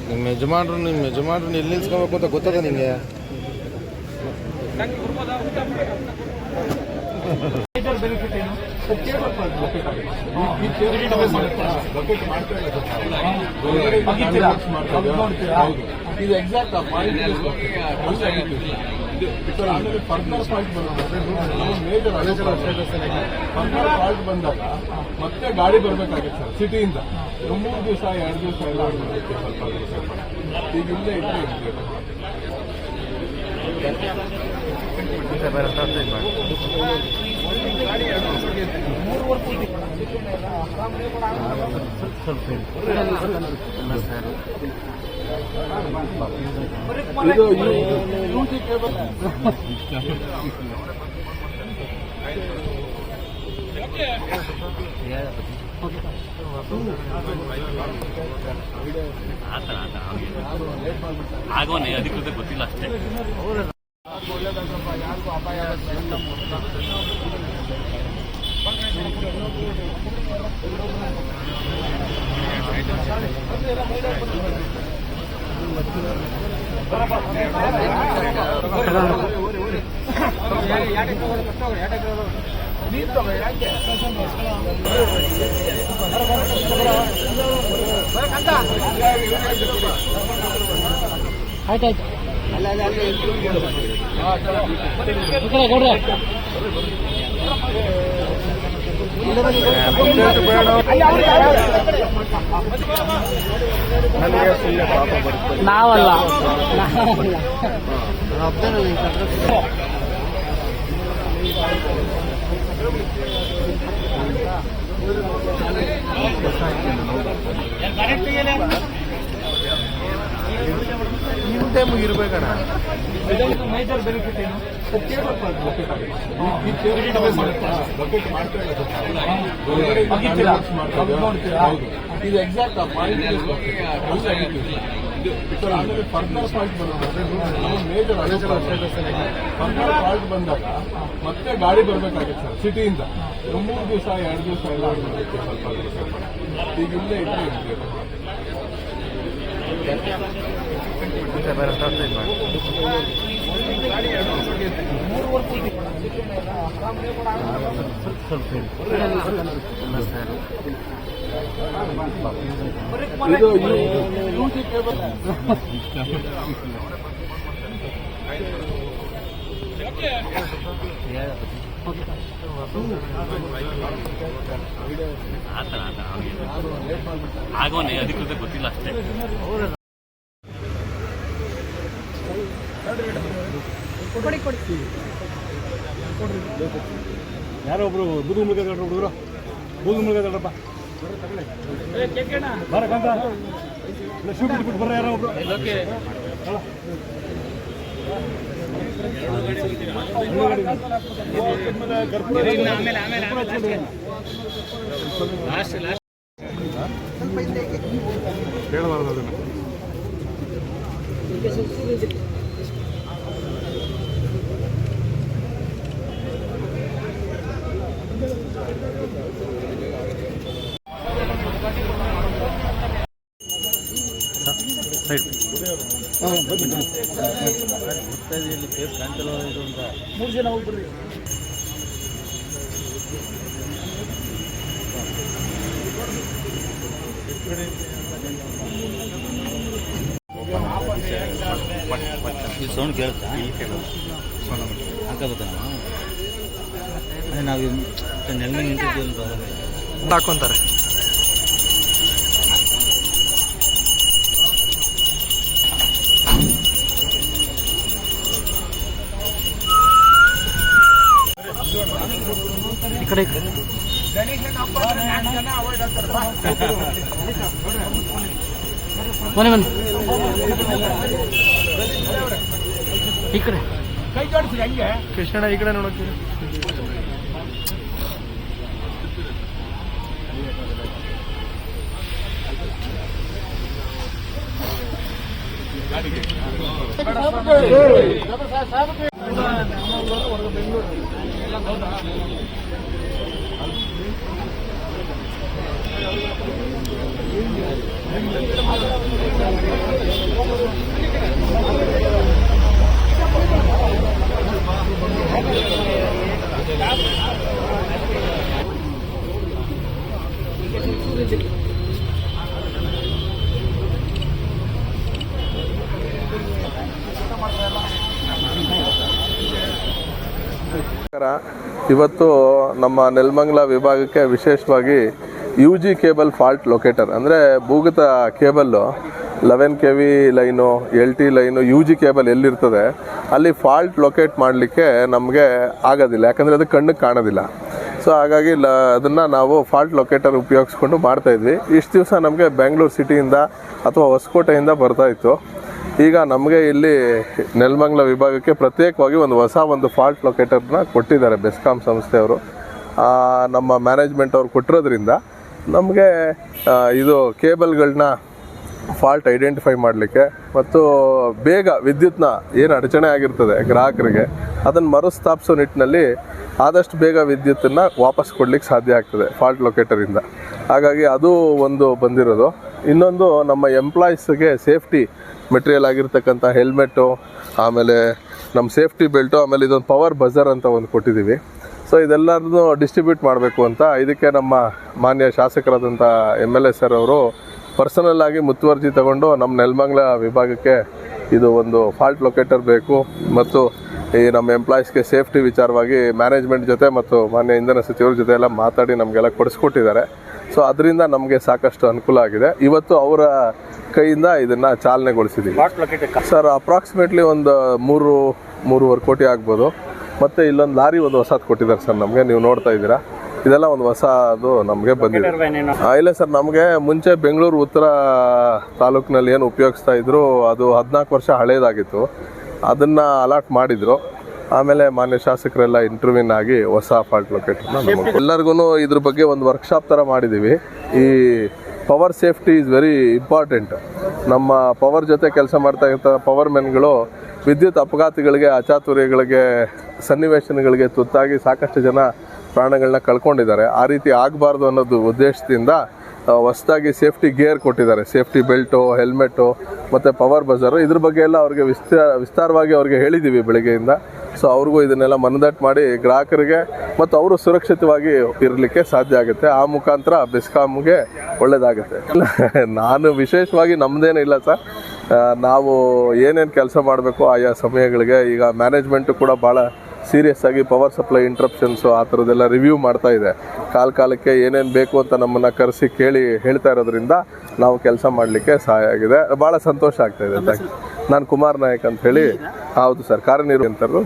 ನಿಮ್ಮ ಯಜಮಾನ್ರನ್ನ ಎಲ್ಲಿ ನಿಲ್ಸ್ಕೋಬೇಕು ಅಂತ ಗೊತ್ತದ ನಿಮಗೆ? ಇದು ಎಕ್ಸಾಕ್ಟ್ ಆಮೇಲೆ ಫರ್ದರ್ ಫಾಲ್ಟ್ ಬರುತ್ತೆ. ಮೇಜರ್ ಫರ್ದರ್ ಫಾಲ್ಟ್ ಬಂದಾಗ ಮತ್ತೆ ಗಾಡಿ ಬರಬೇಕಾಗಿತ್ತು ಸರ್ ಸಿಟಿಯಿಂದ. 3 ದಿವಸ 2 ದಿವಸ ಎಲ್ಲ ಆಗಬೇಕು. ಸ್ವಲ್ಪ ಈಗ ಇಲ್ಲೇ ಇಟ್ಟರೆ ಇದು ಯೂಟಿ ಕೇಬಲ್ ಆಗೋನೆ ಅಧಿಕೃತ ಗೊತ್ತಿಲ್ಲ ಅಷ್ಟೇ. ಒಳ್ಳೇದಪ್ಪ, ಯಾರಿಗೂ ಅಪಾಯ ಆಯ್ತಾಯ್ತು. ನಾವಲ್ಲ ಹಿಂದೆ ಮುಗಿರ್ಬೇಕಣ್ಣ. ಮೇಜರ್ ಬೆನಿಫಿಟ್ ಏನು? ಇದು ಎಕ್ಸಾಕ್ಟ್ ಆಮೇಲೆ ಫರ್ದರ್ ಫಾಲ್ಟ್ ಬರುತ್ತೆ. ಮೇಜರ್ ಫರ್ದರ್ ಫಾಲ್ಟ್ ಬಂದಾಗ ಮತ್ತೆ ಗಾಡಿ ಬರಬೇಕಾಗಿತ್ತು ಸರ್ ಸಿಟಿಯಿಂದ. 3 ದಿವಸ 2 ದಿವಸ ಎಲ್ಲ ಆಗಬೇಕು. ಸ್ವಲ್ಪ ಈಗ ಇಲ್ಲೇ ಇಟ್ಟರೆ ಇದು ಯೂಟಿ ಕೇಬಲ್ ಆಗೋನೆ ಅಧಿಕೃತ ಗೊತ್ತಿಲ್ಲ ಅಷ್ಟೇ. ಯಾರೋ ಒಬ್ರು ಬೂದು ಮುಳುಗ ಹುಡುಗರು ಬೂದು ಮುಳುಗಪ್ಪ ಬರಕಂತ ಶೂಟ್ ಬಿಟ್ಬಿಟ್ಟು ಬರ್ರ ಯಾರೋ ಒಬ್ರು. ಹೇಳಬಾರ್ದು ಅದನ್ನು. ಕೇಸ್ ಕಾಣ್ತಿಲ್ಲ ಇದು ಅಂತ 3 ಜನ ಹೋಗ್ಬರ್ರಿ. ಸೌಂಡ್ ಕೇಳುತ್ತಾ? ಹಾಕೋಬೇಕ ನಾವು ನೆಲ ನಿಂತಿದ್ದೀವಿ ಹಾಕೊಂತಾರೆ. ಈ ಕಡೆ ಬನ್ನಿ ಬನ್ನಿ ಈ ಕಡೆ ಕೈ ಜೋಡಿಸಿ ಹಂಗೆ ಕೃಷ್ಣಣ್ಣ ಈ ಕಡೆ ನೋಡೋಕ್ಕಿದೆ. ಬೆಂಗಳೂರು ಇವತ್ತು ನಮ್ಮ ನೆಲಮಂಗಲ ವಿಭಾಗಕ್ಕೆ ವಿಶೇಷವಾಗಿ U G cable fault locator ಅಂದರೆ ಭೂಗತ cable 11 KV line LT line U G cable ಎಲ್ಲಿರ್ತದೆ ಅಲ್ಲಿ ಫಾಲ್ಟ್ ಲೊಕೇಟ್ ಮಾಡಲಿಕ್ಕೆ ನಮಗೆ ಆಗೋದಿಲ್ಲ, ಯಾಕಂದರೆ ಅದು ಕಣ್ಣಿಗೆ ಕಾಣೋದಿಲ್ಲ. ಸೊ ಹಾಗಾಗಿ ಅದನ್ನು ನಾವು ಫಾಲ್ಟ್ ಲೊಕೇಟರ್ ಉಪಯೋಗಿಸ್ಕೊಂಡು ಮಾಡ್ತಾಯಿದ್ವಿ. ಇಷ್ಟು ದಿವಸ ನಮಗೆ ಬೆಂಗಳೂರು ಸಿಟಿಯಿಂದ ಅಥವಾ ಹೊಸಕೋಟೆಯಿಂದ ಬರ್ತಾಯಿತ್ತು. ಈಗ ನಮಗೆ ಇಲ್ಲಿ ನೆಲಮಂಗಲ ವಿಭಾಗಕ್ಕೆ ಪ್ರತ್ಯೇಕವಾಗಿ ಒಂದು ಫಾಲ್ಟ್ ಲೊಕೇಟರ್ನ ಕೊಟ್ಟಿದ್ದಾರೆ ಬೆಸ್ಕಾಂ ಸಂಸ್ಥೆಯವರು. ನಮ್ಮ ಮ್ಯಾನೇಜ್ಮೆಂಟ್ ಅವ್ರು ಕೊಟ್ಟಿರೋದ್ರಿಂದ ನಮಗೆ ಇದು ಕೇಬಲ್ಗಳನ್ನ ಫಾಲ್ಟ್ ಐಡೆಂಟಿಫೈ ಮಾಡಲಿಕ್ಕೆ ಮತ್ತು ಬೇಗ ವಿದ್ಯುತ್ನ ಏನು ಅಡಚಣೆ ಆಗಿರ್ತದೆ ಗ್ರಾಹಕರಿಗೆ ಅದನ್ನು ಮರುಸ್ಥಾಪಿಸೋ ನಿಟ್ಟಿನಲ್ಲಿ ಆದಷ್ಟು ಬೇಗ ವಿದ್ಯುತ್ತನ್ನು ವಾಪಸ್ ಕೊಡ್ಲಿಕ್ಕೆ ಸಾಧ್ಯ ಆಗ್ತದೆ ಫಾಲ್ಟ್ ಲೊಕೇಟರಿಂದ. ಹಾಗಾಗಿ ಅದು ಒಂದು ಬಂದಿರೋದು. ಇನ್ನೊಂದು ನಮ್ಮ ಎಂಪ್ಲಾಯೀಸ್ಗೆ ಸೇಫ್ಟಿ ಮೆಟೀರಿಯಲ್ ಆಗಿರ್ತಕ್ಕಂಥ ಹೆಲ್ಮೆಟ್ಟು, ಆಮೇಲೆ ನಮ್ಮ ಸೇಫ್ಟಿ ಬೆಲ್ಟು, ಆಮೇಲೆ ಇದೊಂದು ಪವರ್ ಬಜರ್ ಅಂತ ಒಂದು ಕೊಟ್ಟಿದ್ದೀವಿ. ಸೊ ಇದೆಲ್ಲರನ್ನೂ ಡಿಸ್ಟ್ರಿಬ್ಯೂಟ್ ಮಾಡಬೇಕು ಅಂತ ಇದಕ್ಕೆ ನಮ್ಮ ಮಾನ್ಯ ಶಾಸಕರಾದಂಥ MLA ಸರ್ ಅವರು ಪರ್ಸನಲ್ ಆಗಿ ಮುತುವರ್ಜಿ ತಗೊಂಡು ನಮ್ಮ ನೆಲಮಂಗಲ ವಿಭಾಗಕ್ಕೆ ಇದು ಒಂದು ಫಾಲ್ಟ್ ಲೊಕೇಟರ್ ಬೇಕು ಮತ್ತು ಈ ನಮ್ಮ ಎಂಪ್ಲಾಯೀಸ್ಗೆ ಸೇಫ್ಟಿ ವಿಚಾರವಾಗಿ ಮ್ಯಾನೇಜ್ಮೆಂಟ್ ಜೊತೆ ಮತ್ತು ಮಾನ್ಯ ಇಂಧನ ಸಚಿವರ ಜೊತೆ ಎಲ್ಲ ಮಾತಾಡಿ ನಮಗೆಲ್ಲ ಕೊಡಿಸ್ಕೊಟ್ಟಿದ್ದಾರೆ. ಸೊ ಅದರಿಂದ ನಮಗೆ ಸಾಕಷ್ಟು ಅನುಕೂಲ ಆಗಿದೆ. ಇವತ್ತು ಅವರ ಕೈಯಿಂದ ಇದನ್ನು ಚಾಲನೆಗೊಳಿಸಿದ್ದೀವಿ. ಸರ್ ಅಪ್ರಾಕ್ಸಿಮೇಟ್ಲಿ ಒಂದು 3.5 ಕೋಟಿ ಆಗ್ಬೋದು. ಮತ್ತು ಇಲ್ಲೊಂದು ಲಾರಿ ಒಂದು ಹೊಸದು ಕೊಟ್ಟಿದ್ದಾರೆ ಸರ್ ನಮಗೆ, ನೀವು ನೋಡ್ತಾ ಇದ್ದೀರಾ. ಇದೆಲ್ಲ ಒಂದು ಹೊಸದು ನಮಗೆ ಬಂದಿದೆ. ಇಲ್ಲ ಸರ್, ನಮಗೆ ಮುಂಚೆ ಬೆಂಗಳೂರು ಉತ್ತರ ತಾಲೂಕಿನಲ್ಲಿ ಏನು ಉಪಯೋಗಿಸ್ತಾ ಇದ್ರು ಅದು 14 ವರ್ಷ ಹಳೇದಾಗಿತ್ತು. ಅದನ್ನು ಅಲಾಟ್ ಮಾಡಿದರು. ಆಮೇಲೆ ಮಾನ್ಯ ಶಾಸಕರೆಲ್ಲ ಇಂಟರ್ವ್ಯೂನ್ ಆಗಿ ಹೊಸ ಫಾಲ್ಟ್ ಲೊಕೇಟರ್ ಎಲ್ಲರಿಗೂ ಇದ್ರ ಬಗ್ಗೆ ಒಂದು ವರ್ಕ್ಶಾಪ್ ಥರ ಮಾಡಿದ್ದೀವಿ. ಈ power safety is very important. ನಮ್ಮ ಪವರ್ ಜೊತೆ ಕೆಲಸ ಮಾಡ್ತಾ ಇರ್ತ ಪವರ್ ಮೆನ್ಗಳು ವಿದ್ಯುತ್ ಅಪಘಾತಗಳಿಗೆ, ಅಚಾತುರ್ಯಗಳಿಗೆ, ಸನ್ನಿವೇಶಗಳಿಗೆ ತುತ್ತಾಗಿ ಸಾಕಷ್ಟು ಜನ ಪ್ರಾಣಗಳನ್ನ ಕಳ್ಕೊಂಡಿದ್ದಾರೆ. ಆ ರೀತಿ ಆಗಬಾರ್ದು ಅನ್ನೋದು ಉದ್ದೇಶದಿಂದ ಹೊಸದಾಗಿ ಸೇಫ್ಟಿ ಗೇರ್ ಕೊಟ್ಟಿದ್ದಾರೆ. ಸೇಫ್ಟಿ ಬೆಲ್ಟು, ಹೆಲ್ಮೆಟ್ಟು ಮತ್ತು ಪವರ್ ಬಜರು, ಇದ್ರ ಬಗ್ಗೆ ಎಲ್ಲ ಅವ್ರಿಗೆ ವಿಸ್ತಾರವಾಗಿ ಅವ್ರಿಗೆ ಹೇಳಿದ್ದೀವಿ ಬೆಳಗ್ಗೆಯಿಂದ. ಸೊ ಅವ್ರಿಗೂ ಇದನ್ನೆಲ್ಲ ಮನದಟ್ಟು ಮಾಡಿ ಗ್ರಾಹಕರಿಗೆ ಮತ್ತು ಅವರು ಸುರಕ್ಷಿತವಾಗಿ ಇರಲಿಕ್ಕೆ ಸಾಧ್ಯ ಆಗುತ್ತೆ. ಆ ಮುಖಾಂತರ ಬೆಸ್ಕಾಮ್ಗೆ ಒಳ್ಳೆಯದಾಗುತ್ತೆ. ನಾನು ವಿಶೇಷವಾಗಿ ನಮ್ಮದೇನೂ ಇಲ್ಲ ಸರ್, ನಾವು ಏನೇನು ಕೆಲಸ ಮಾಡಬೇಕು ಆಯಾ ಸಮಯಗಳಿಗೆ. ಈಗ ಮ್ಯಾನೇಜ್ಮೆಂಟು ಕೂಡ ಭಾಳ ಸೀರಿಯಸ್ ಆಗಿ ಪವರ್ ಸಪ್ಲೈ ಇಂಟ್ರಪ್ಷನ್ಸು ಆ ಥರದ್ದೆಲ್ಲ ರಿವ್ಯೂ ಮಾಡ್ತಾ ಇದೆ. ಕಾಲಕ್ಕೆ ಏನೇನು ಬೇಕು ಅಂತ ನಮ್ಮನ್ನು ಕರೆಸಿ ಕೇಳಿ ಹೇಳ್ತಾ ಇರೋದ್ರಿಂದ ನಾವು ಕೆಲಸ ಮಾಡಲಿಕ್ಕೆ ಸಹಾಯ ಆಗಿದೆ. ಭಾಳ ಸಂತೋಷ ಆಗ್ತಾಯಿದೆ. ನಾನು ಕುಮಾರ್ ನಾಯಕ್ ಅಂತ ಹೇಳಿ. ಹೌದು ಸರ್, ಕಾರ್ಯನಿರ್ವಹಿತರು.